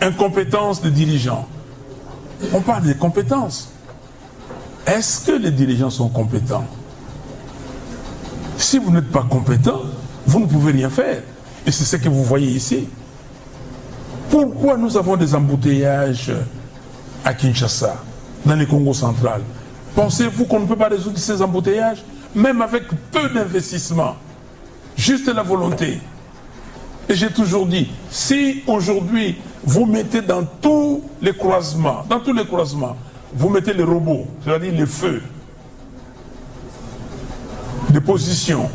Incompétence des dirigeants. On parle des compétences. Est-ce que les dirigeants sont compétents? Si vous n'êtes pas compétent, vous ne pouvez rien faire. Et c'est ce que vous voyez ici. Pourquoi nous avons des embouteillages à Kinshasa, dans le Congo central? Pensez-vous qu'on ne peut pas résoudre ces embouteillages, même avec peu d'investissement, juste la volonté? Et j'ai toujours dit, si aujourd'hui vous mettez dans tous les croisements, vous mettez les robots, c'est-à-dire les feux de position,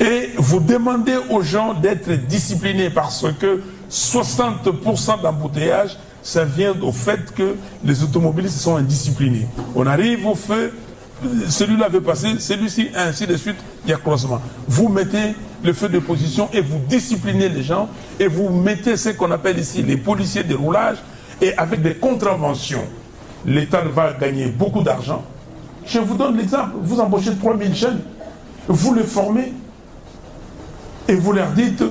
et vous demandez aux gens d'être disciplinés parce que 60% d'embouteillage, ça vient au fait que les automobilistes sont indisciplinés. On arrive au feu, celui-là veut passer, celui-ci, ainsi de suite, il y a croisement. Vous mettez le feu de position et vous disciplinez les gens et vous mettez ce qu'on appelle ici les policiers de roulage, et avec des contraventions, l'État va gagner beaucoup d'argent. Je vous donne l'exemple, vous embauchez 3000 jeunes, vous les formez et vous leur dites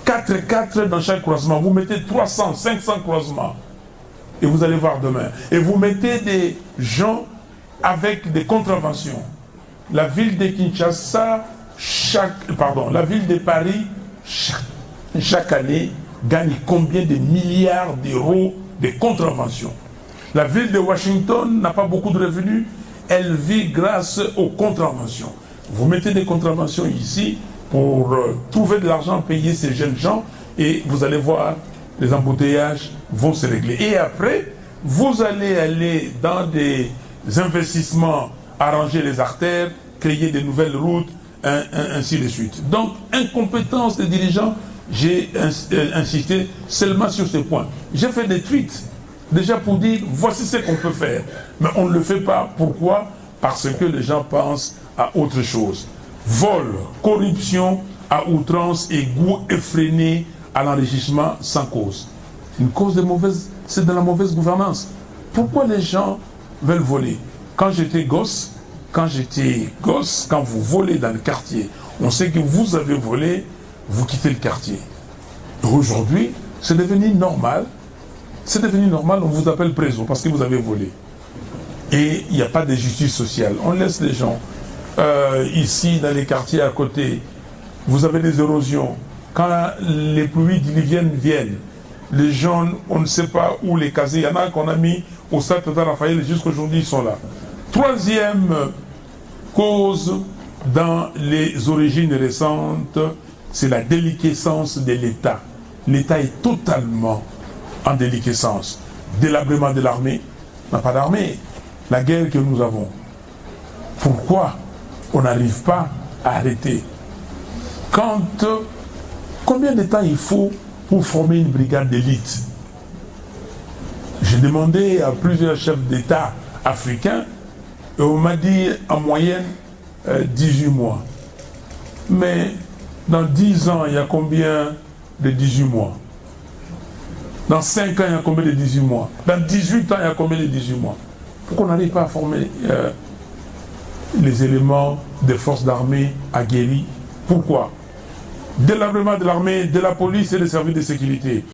4 dans chaque croisement, vous mettez 300, 500 croisements et vous allez voir demain. Et vous mettez des gens avec des contraventions. La ville de Kinshasa, la ville de Paris, chaque année, gagne combien de milliards d'euros de contraventions? La ville de Washington n'a pas beaucoup de revenus, elle vit grâce aux contraventions. Vous mettez des contraventions ici pour trouver de l'argent, payer ces jeunes gens, et vous allez voir, les embouteillages vont se régler. Et après, vous allez aller dans des investissements, arranger les artères, créer de nouvelles routes, ainsi de suite. Donc, incompétence des dirigeants, j'ai insisté seulement sur ce point. J'ai fait des tweets, déjà pour dire, voici ce qu'on peut faire. Mais on ne le fait pas. Pourquoi? Parce que les gens pensent à autre chose. Vol, corruption à outrance et goût effréné à l'enrichissement sans cause. Une cause de mauvaise, c'est de la mauvaise gouvernance. Pourquoi les gens veulent voler? Quand j'étais gosse, quand vous volez dans le quartier, on sait que vous avez volé, vous quittez le quartier. Aujourd'hui, c'est devenu normal. C'est devenu normal, on vous appelle préso parce que vous avez volé. Et il n'y a pas de justice sociale. On laisse les gens. Ici, dans les quartiers à côté, vous avez des érosions. Quand les pluies diluviennes viennent, les gens, on ne sait pas où les caser. Il y en a qu'on a mis au stade Total Raphaël, jusqu'aujourd'hui, ils sont là. Troisième cause dans les origines récentes, c'est la déliquescence de l'État. L'État est totalement en déliquescence. Délabrement de l'armée. On n'a pas d'armée. La guerre que nous avons. Pourquoi on n'arrive pas à arrêter? Combien de temps il faut pour former une brigade d'élite? J'ai demandé à plusieurs chefs d'État africains et on m'a dit en moyenne 18 mois. Mais dans 10 ans, il y a combien de 18 mois? Dans 5 ans, il y a combien de 18 mois? Dans 18 ans, il y a combien de 18 mois? Pourquoi on n'arrive pas à former les éléments des forces d'armée aguerris? Pourquoi? Délabrement de l'armée, de la police et des services de sécurité.